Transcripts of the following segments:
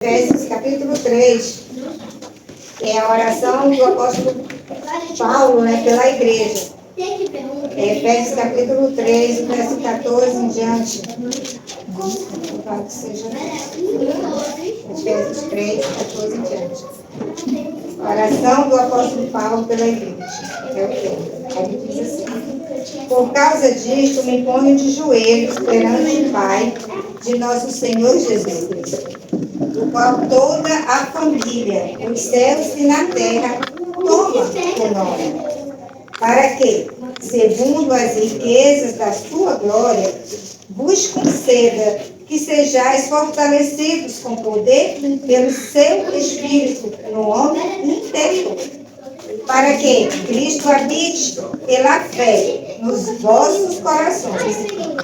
Efésios capítulo 3, que é a oração do apóstolo Paulo, pela igreja. Efésios capítulo 3, verso 14 em diante. Louvado seja Deus. Efésios 3, 14 em diante. Oração do apóstolo Paulo pela igreja. É o que? Ele diz assim: por causa disto, me ponho de joelhos perante o Pai de nosso Senhor Jesus Cristo, do qual toda a família, nos céus e na terra, toma o nome, para que, segundo as riquezas da sua glória, vos conceda que sejais fortalecidos com poder pelo seu Espírito no homem interior, para que Cristo habite pela fé nos vossos corações,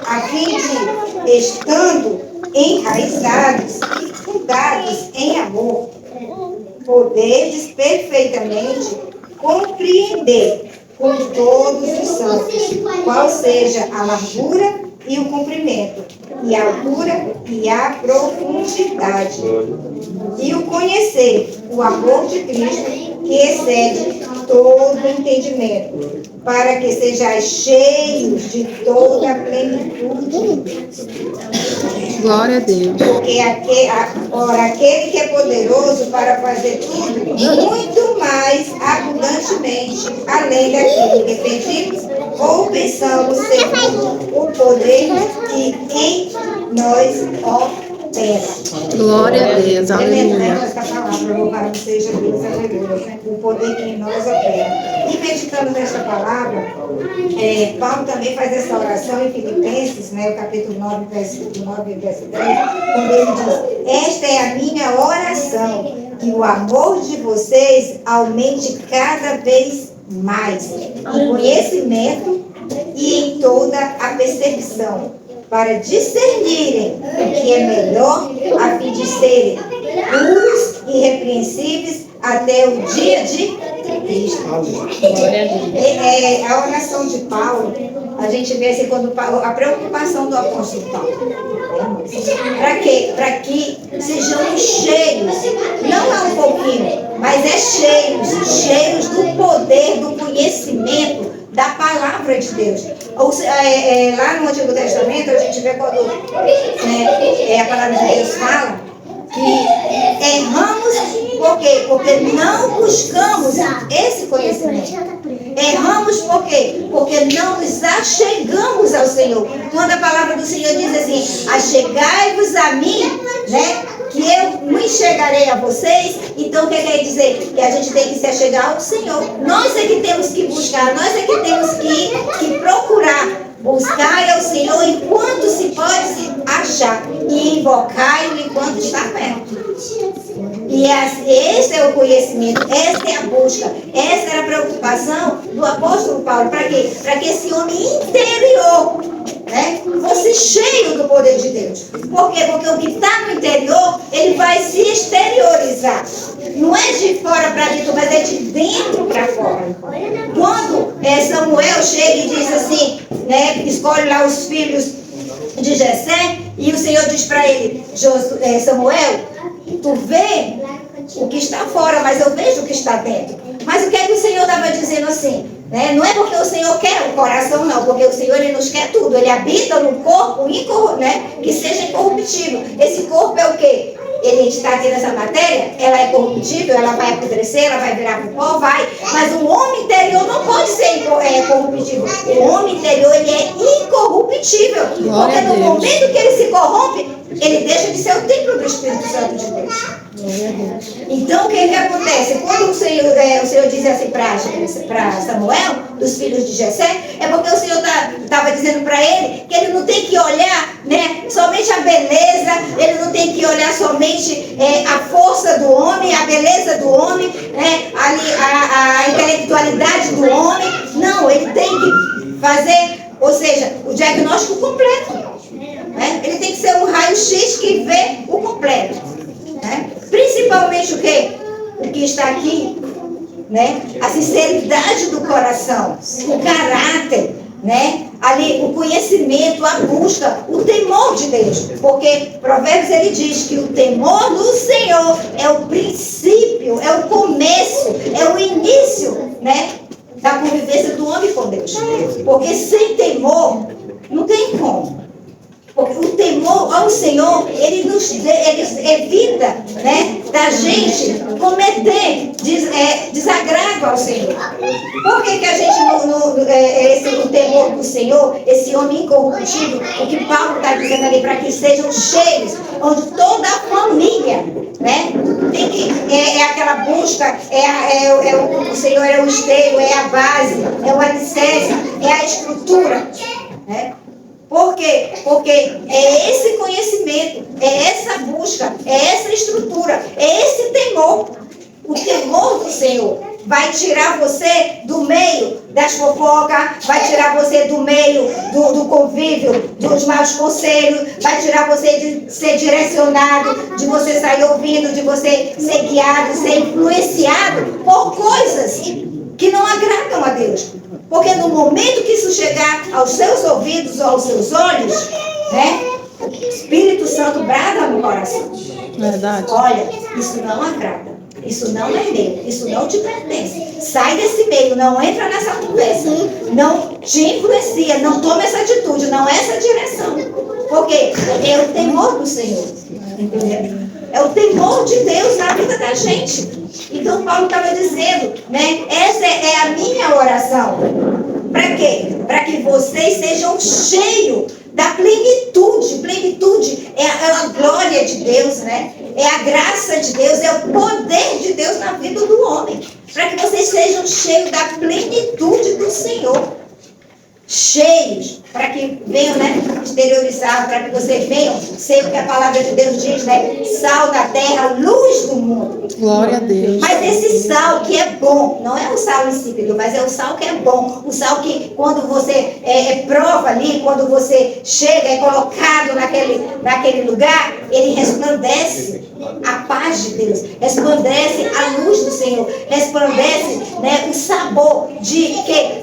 a fim de, estando enraizados e fundados em amor, poderes perfeitamente compreender com todos os santos qual seja a largura e o comprimento, e a altura e a profundidade, e o conhecer o amor de Cristo, que excede todo entendimento, para que sejais cheios de toda a plenitude. Glória a Deus. Porque aquele que é poderoso para fazer tudo muito mais abundantemente, além daquilo que pedimos ou pensamos, segundo o poder que em nós opera. Glória a Deus. Aleluia. Essa palavra, louvado seja Deus, aleluia. O poder que em nós opera. E meditando nesta palavra, Paulo também faz essa oração em Filipenses, o capítulo 9, verso 9 e verso 10, quando ele diz: esta é a minha oração, que o amor de vocês aumente cada vez mais em conhecimento e em toda a percepção, para discernirem o que é melhor, a fim de serem puros e irrepreensíveis até o dia de Cristo. A oração de Paulo, a gente vê assim, quando a preocupação do apóstolo Paulo. Para quê? Para que sejamos cheios, não é um pouquinho, mas é cheios do poder, do conhecimento da palavra de Deus. Lá no Antigo Testamento, a gente vê quando a palavra de Deus fala que erramos, por quê? Porque não buscamos esse conhecimento. Erramos por quê? Porque não nos achegamos ao Senhor. Quando a palavra do Senhor diz assim: achegai-vos a mim, que eu me chegarei a vocês. Então o que quer dizer? Que a gente tem que se achegar ao Senhor. Nós é que temos que buscar, nós é que temos que procurar. Buscai ao Senhor enquanto se pode se achar, e invocai-o enquanto está perto. E esse é o conhecimento, essa é a busca, essa era a preocupação do apóstolo Paulo. Para quê? Para que esse homem interior fosse cheio do poder de Deus. Por quê? Porque o que está no interior, ele vai se exteriorizar. Não é de fora para dentro, mas é de dentro para fora. Quando Samuel chega e diz assim, escolhe lá os filhos de Jessé, e o Senhor diz para ele: Samuel, tu vê o que está fora, mas eu vejo o que está dentro. Mas o que é que o Senhor estava dizendo assim? Não é porque o Senhor quer o coração, não, porque o Senhor, ele nos quer tudo. Ele habita no corpo que seja incorruptível. Esse corpo é o quê? Ele está aqui nessa matéria, ela é corruptível, ela vai apodrecer, ela vai virar pro pó, vai. Mas o homem interior não pode ser corruptível. O homem interior, ele é incorruptível. Porque no momento que ele se corrompe, ele deixa de ser o templo do Espírito Santo de Deus. Então, o que acontece? Quando o Senhor diz assim para Samuel, dos filhos de Jessé, é porque o Senhor estava dizendo para ele que ele não tem que olhar somente a beleza, ele não tem que olhar somente a força do homem, a beleza do homem, a intelectualidade do homem. Não, ele tem que fazer, ou seja, o diagnóstico completo. Ele tem que ser um raio-x que vê o completo. Principalmente o quê? O que está aqui, a sinceridade do coração, o caráter, né? Ali o conhecimento, a busca, o temor de Deus. Porque Provérbios ele diz que o temor do Senhor é o princípio, é o começo, é o início, né, da convivência do homem com Deus. Porque sem temor não tem como. Porque o temor ao Senhor, ele evita, né, da gente cometer desagrado ao Senhor. Por que a gente o temor do Senhor, esse homem incorruptível, o que Paulo está dizendo ali, para que sejam cheios, onde toda a família, né, tem que, aquela busca, o Senhor é o esteio, é a base, é o alicerce, é a estrutura, né? Por quê? Porque é esse conhecimento, é essa busca, é essa estrutura, é esse temor. O temor do Senhor vai tirar você do meio das fofocas, vai tirar você do meio do convívio, dos maus conselhos, vai tirar você de ser direcionado, de você sair ouvindo, de você ser guiado, ser influenciado por coisas que não agradam a Deus. Porque no momento que isso chegar aos seus ouvidos ou aos seus olhos, né, o Espírito Santo brada no coração. Verdade. Olha, isso não agrada. Isso não é meu. Isso não te pertence. Sai desse meio. Não entra nessa conversa. Não te influencia. Não toma essa atitude. Não é essa direção. Por quê? Porque é o temor do Senhor. Entendeu? É o temor de Deus na vida da gente. Então Paulo estava dizendo, né? Essa é a minha oração. Para quê? Para que vocês sejam cheios da plenitude. Plenitude é a glória de Deus, né? É a graça de Deus, é o poder de Deus na vida do homem. Para que vocês sejam cheios da plenitude do Senhor. Cheios, para que venham, né, exteriorizar, para que vocês venham ser o que a palavra de Deus diz, né? Sal da terra, luz do mundo. Glória a Deus. Mas esse sal que é bom, não é o sal insípido, mas é o sal que é bom. O sal que quando você prova ali, quando você chega, é colocado naquele lugar, ele resplandece a paz de Deus, resplandece a luz do Senhor, resplandece, né, o sabor de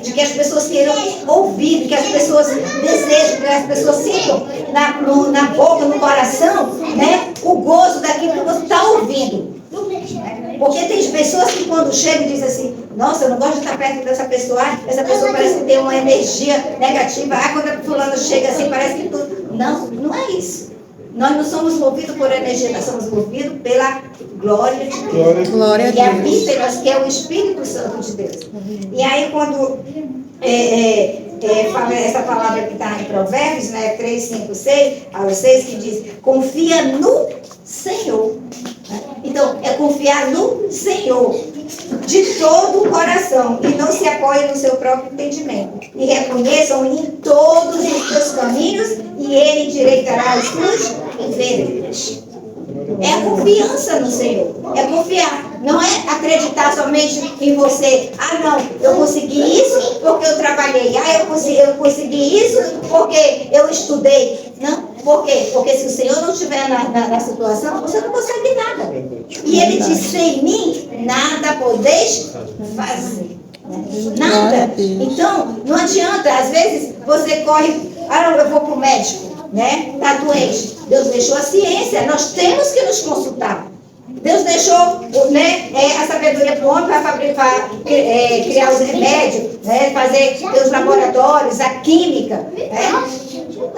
que as pessoas queiram ouvir, que as pessoas desejam, que as pessoas sintam na boca, no coração, né, o gozo daquilo que você está ouvindo. Porque tem pessoas que quando chegam dizem assim, nossa, eu não gosto de estar perto dessa pessoa, essa pessoa parece que tem uma energia negativa, quando a fulana chega assim, parece que tudo. Não, não é isso. Nós não somos movidos por energia, nós somos movidos pela glória de Deus. Glória a E a Deus. vísceras, que é o Espírito Santo de Deus. E aí quando fala essa palavra que está em Provérbios, né, 3, 5, 6, ao 6, que diz, confia no Senhor. Então, é confiar no Senhor de todo o coração e não se apoie no seu próprio entendimento. E reconheçam em todos os seus caminhos e Ele endireitará as suas veredas. É a confiança no Senhor. É confiar. Não é acreditar somente em você. Não, eu consegui isso porque eu trabalhei. Eu consegui isso porque eu estudei. Não. Por quê? Porque se o Senhor não estiver na situação, você não consegue nada. E Ele diz, sem mim, nada podeis fazer. Nada. Então, não adianta. Às vezes, você corre, não, eu vou para o médico, né? Está doente. Deus deixou a ciência. Nós temos que nos consultar. Deus deixou, né, a sabedoria para o homem para criar os remédios, né, fazer os laboratórios, a química, né,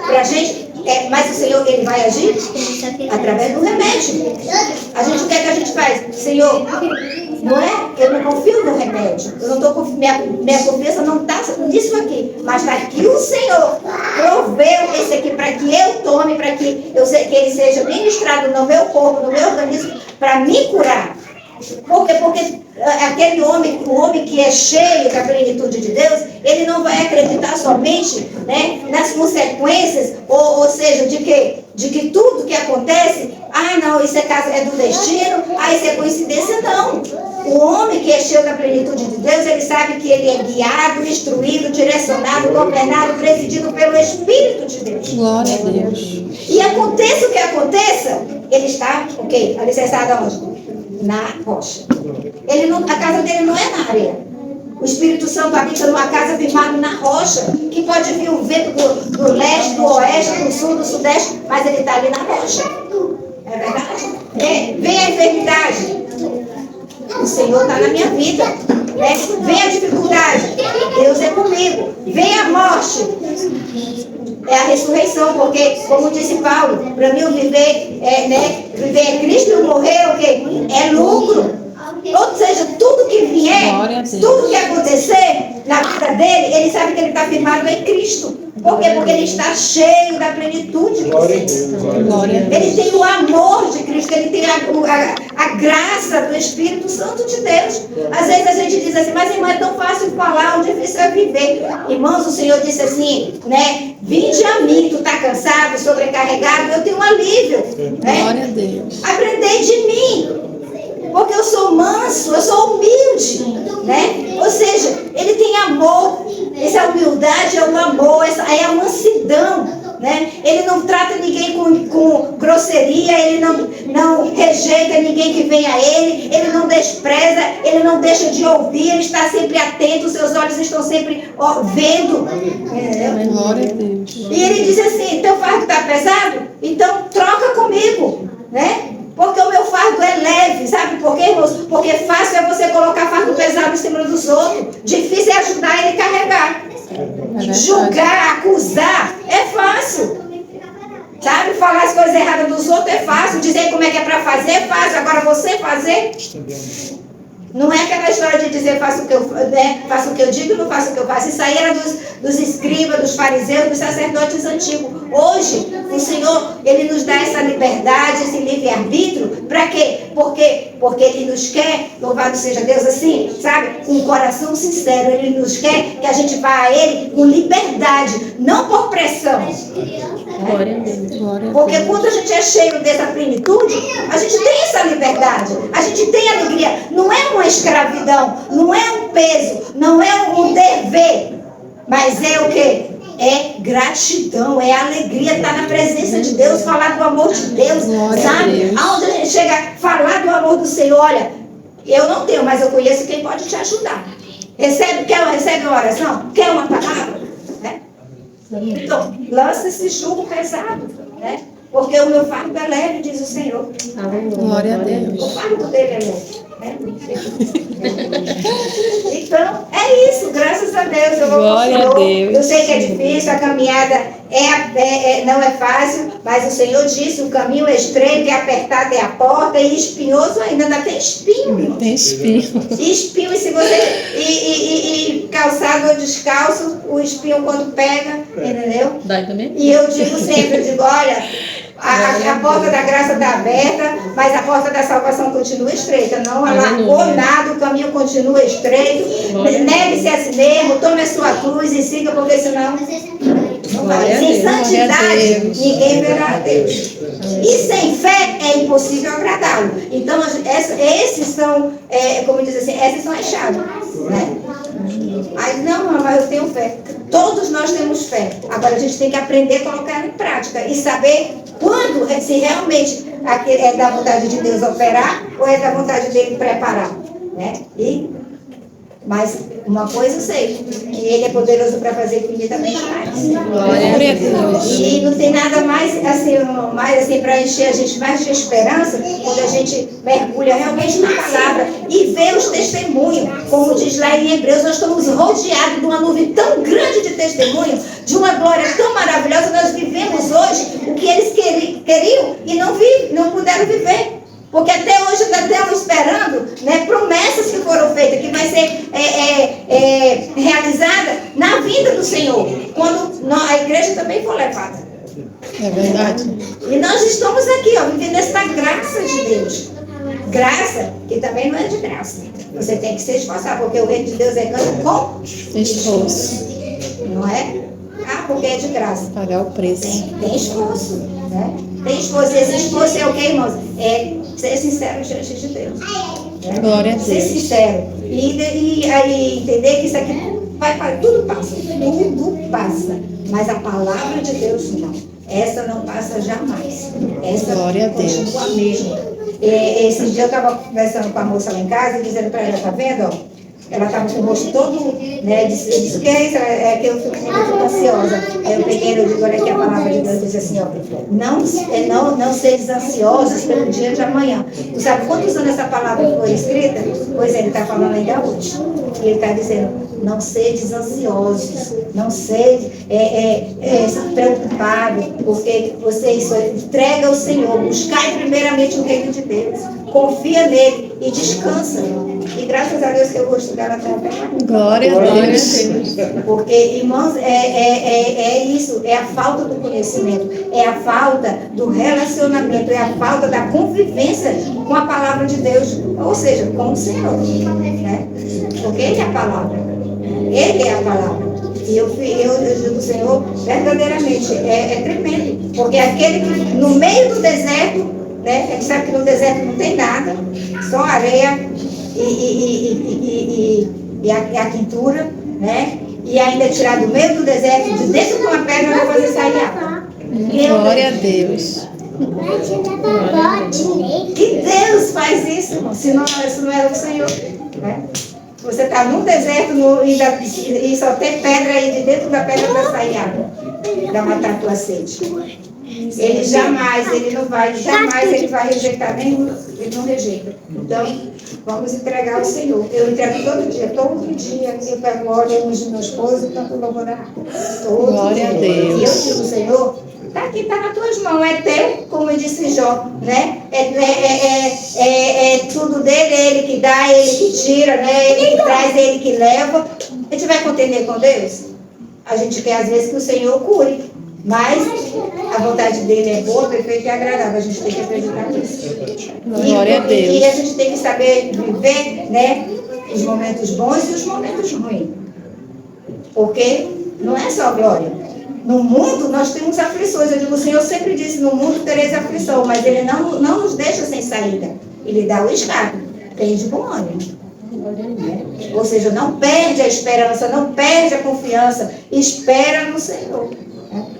para a gente. Mas o Senhor, Ele vai agir através do remédio. A gente, o que é que a gente faz? Senhor, não é? Eu não confio no remédio. Eu não estou minha confiança não está nisso aqui. Mas está aqui o Senhor proveu esse aqui para que eu tome, para que ele seja ministrado no meu corpo, no meu organismo, para me curar. Por quê? Porque aquele homem, o homem que é cheio da plenitude de Deus, ele não vai acreditar somente, né, nas consequências, ou seja, de que tudo que acontece, não, isso é do destino, isso é coincidência, não. O homem que é cheio da plenitude de Deus, ele sabe que ele é guiado, instruído, direcionado, governado, presidido pelo Espírito de Deus. Glória a Deus. E aconteça o que aconteça, ele está, alicerçado aonde? Na rocha. A casa dele não é na areia. O Espírito Santo habita numa casa firmada na rocha, que pode vir o vento do leste, do oeste, do sul, do sudeste, mas ele está ali na rocha. É verdade? Vem a enfermidade, o Senhor está na minha vida. Né? Vem a dificuldade, Deus é comigo. Vem a morte, é a ressurreição, porque, como disse Paulo, para mim o viver é Cristo e o morrer é o quê? É lucro. Ou seja, tudo que vier, tudo que acontecer na vida dele, ele sabe que ele está firmado em Cristo. Por quê? Porque ele está cheio da plenitude. Ele tem o amor de Cristo, ele tem a graça do Espírito Santo de Deus. Às vezes a gente diz assim, mas irmã, é tão fácil falar, o difícil é viver. Irmãos, o Senhor disse assim, né? Vinde a mim, tu está cansado, sobrecarregado, eu tenho um alívio. Né? Glória a Deus. Aprendei de mim. Porque eu sou manso, eu sou humilde, né? Ou seja, ele tem amor. Essa humildade é o amor, essa é a mansidão, né? Ele não trata ninguém com grosseria, ele não rejeita ninguém que vem a ele não despreza, ele não deixa de ouvir, ele está sempre atento, os seus olhos estão sempre vendo. Glória a Deus. E ele diz assim, teu fardo está pesado? Então troca comigo, né? Porque o meu fardo é leve, sabe por quê, irmãos? Porque fácil é você colocar fardo pesado em cima dos outros. Difícil é ajudar ele a carregar. Julgar, acusar, é fácil. Sabe? Falar as coisas erradas dos outros é fácil. Dizer como é que é para fazer é fácil. Agora você fazer... Não é aquela história de dizer faço o que eu digo e não faço o que eu faço. Isso aí era dos escribas, dos fariseus, dos sacerdotes antigos. Hoje, o Senhor, Ele nos dá essa liberdade, esse livre-arbítrio. Para quê? Porque Ele nos quer, louvado seja Deus, assim, sabe? Com um coração sincero. Ele nos quer que a gente vá a Ele com liberdade, não por pressão. Glória a Deus. Glória a Deus. Porque quando a gente é cheio dessa plenitude, a gente tem essa liberdade, a gente tem alegria. Não é uma escravidão, não é um peso, não é um dever, mas é o quê? É gratidão, é alegria, estar na presença de Deus, falar do amor de Deus, sabe? Aonde a gente chega a falar do amor do Senhor, olha, eu não tenho, mas eu conheço quem pode te ajudar. Recebe uma oração? Quer uma palavra? Né? Então, lança esse jugo pesado, né? Porque o meu fardo é leve, diz o Senhor. Glória a Deus. O fardo dele é leve. Então, é isso, graças a Deus. Eu vou Glória a Deus. Eu sei que é difícil, a caminhada não é fácil, mas o Senhor disse, o caminho é estreito e apertado é a porta, e espinhoso ainda tem espinho, irmão. Tem espinho. Espinho, e se você. E calçado ou descalço, o espinho quando pega, entendeu? Dá também? E eu digo sempre, olha. A porta da graça está aberta, mas a porta da salvação continua estreita. Não alargou nada, o caminho continua estreito. Negue-se a si mesmo, tome a sua cruz e siga, porque senão não vai. Sem santidade, ninguém verá a Deus. E sem fé é impossível agradá-lo. Então, esses são, como diz assim, essas são as chaves. Né? Mas não, mas eu tenho fé. Todos nós temos fé. Agora a gente tem que aprender a colocar ela em prática e saber quando, se realmente é da vontade de Deus operar ou é da vontade dele preparar. Né? Mas uma coisa eu sei, que Ele é poderoso para fazer infinitamente mais. Glória a Deus. E não tem nada mais assim para encher a gente mais de esperança quando a gente mergulha realmente na palavra e vê os testemunhos. Como diz lá em Hebreus, nós estamos rodeados de uma nuvem tão grande de testemunho, de uma glória tão maravilhosa. Nós vivemos hoje o que eles queriam e não puderam viver. Porque até hoje ainda estamos esperando, né, promessas que foram feitas, que vai ser realizada na vinda do Senhor, quando a igreja também for levada. É verdade. E nós estamos aqui, vivendo essa graça de Deus. Graça, que também não é de graça. Você tem que se esforçar, porque o reino de Deus é ganho com Esforço. Não é? Porque é de graça. Pagar o preço. Tem esforço, né? Tem esforço. E esse esforço é o que, irmãos? É ser sincero diante de Deus. Né? Glória a Deus. Ser sincero. E aí entender que isso aqui tudo passa. Tudo passa. Mas a palavra de Deus não. Essa não passa jamais. Essa Glória a Deus. Continua a mesma. Esse dia eu estava conversando com a moça lá em casa e dizendo para ela, tá vendo? ela estava com o rosto todo, né, disse, o que é isso? É que eu fico ansiosa. Aí eu peguei, eu digo, olha aqui a palavra de Deus, diz assim, ó, não sedes ansiosos pelo dia de amanhã. Tu sabe quantos anos essa palavra foi escrita? Pois é, ele está falando ainda hoje. E ele está dizendo, não sedes ansiosos, não sedes preocupados, porque vocês entrega ao Senhor, buscai primeiramente o reino de Deus, confia nele e descansa. E graças a Deus que eu vou estudar até a pergunta. Glória a Deus. Porque, irmãos, é isso, é a falta do conhecimento, é a falta do relacionamento, é a falta da convivência com a palavra de Deus, ou seja, com o Senhor, né? Porque Ele é a palavra, Ele é a palavra. E eu digo, Senhor, verdadeiramente, é tremendo, porque aquele que no meio do deserto, né, a gente sabe que no deserto não tem nada, só areia e a quintura, né? E ainda tirar do meio do deserto, de dentro de uma pedra, vai fazer sair água. Glória a Deus. Que Deus faz isso, irmão, se não é o Senhor, né? Você está num deserto e só tem pedra aí, de dentro da pedra vai sair água, para matar a tua sede. Ele jamais ele vai rejeitar nenhum, ele não rejeita. Então, vamos entregar ao Senhor. Eu entrego todo dia eu pego óleo no meu esposo e canto louvor a todo Glória dia. a Deus. E eu digo, Senhor, está aqui, está nas tuas mãos, é teu, como disse Jó, né? É tudo dele, é ele que dá, é ele que tira, né? Ele que traz, é ele que leva. A gente vai contender com Deus? A gente quer às vezes que o Senhor cure, mas a vontade dele é boa, perfeita e agradável. A gente tem que acreditar nisso. Glória a Deus. E a gente tem que saber viver, né, os momentos bons e os momentos ruins. Porque não é só glória. No mundo nós temos aflições. Eu digo, o Senhor sempre disse, no mundo tereis aflição, mas Ele não nos deixa sem saída. Ele dá o escape. Tem de bom ânimo. Ou seja, não perde a esperança, não perde a confiança. Espera no Senhor.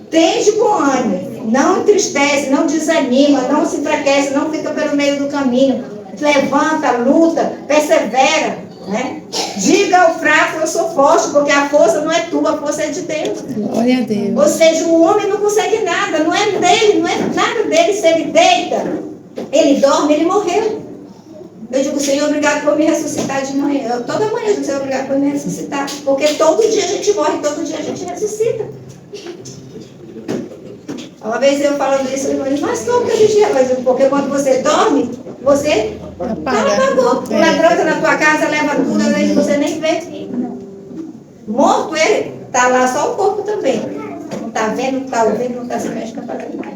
Tem de bom ânimo. Não entristece, não desanima, não se enfraquece, não fica pelo meio do caminho. Levanta, luta, persevera. Né? Diga ao fraco, eu sou forte, porque a força não é tua, a força é de Deus. Glória a Deus. Ou seja, o homem não consegue nada, não é dele, não é nada dele. Se ele deita, ele dorme, ele morreu. Eu digo, Senhor, obrigado por me ressuscitar de manhã. Toda manhã eu digo, Senhor, obrigado por me ressuscitar. Porque todo dia a gente morre, todo dia a gente ressuscita. Uma vez eu falando isso, eu falei, mas como que a gente ressuscita? Porque quando você dorme, você apagou. O ladrão entra na tua casa, leva tudo, às vezes você nem vê. Morto ele, está lá só o corpo também. Não está vendo, não está ouvindo, não está se mexendo, não está fazendo nada.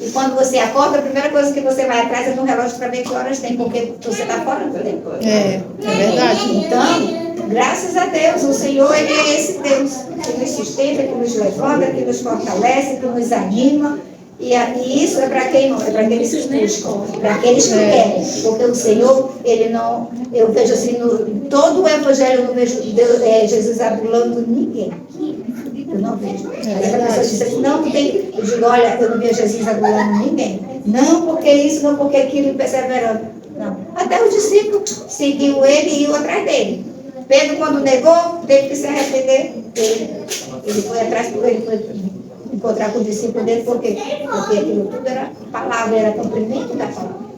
E quando você acorda, a primeira coisa que você vai atrás é de um relógio para ver que horas tem, porque você está fora do tempo. É verdade. Então, graças a Deus, o Senhor, Ele é esse Deus que nos sustenta, que nos levanta, que nos fortalece, que nos anima. E isso é para quem não? É para aqueles que buscam, para aqueles que querem. Porque o Senhor, Ele não... Eu vejo assim, em todo o Evangelho, eu não vejo Jesus adulando ninguém. Eu não vejo. Aí a pessoa diz assim, não tem... Eu digo, olha, eu não vejo Jesus adulando ninguém. Não porque isso, não porque aquilo, perseverando. Não. Até o discípulo seguiu ele e ia atrás dele. Pedro, quando negou, teve que se arrepender. Ele foi atrás, ele foi encontrar com o discípulo dele, por quê? Porque aquilo tudo era palavra, era cumprimento da palavra.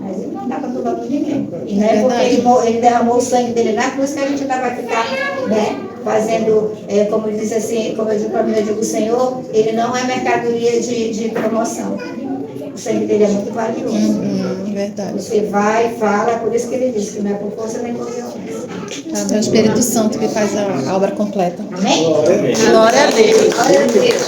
Mas ele não estava adulando ninguém. E não é porque ele derramou o sangue dele na cruz que a gente ainda vai ficar, né, fazendo, como diz assim, como eu digo para mim, eu digo, Senhor, ele não é mercadoria de promoção. O sangue dele é muito valioso. Verdade. Você vai, fala, por isso que ele diz que não é por força nem por violência. É o Espírito Santo que faz a obra completa. Amém? Glória a Deus. Glória a Deus.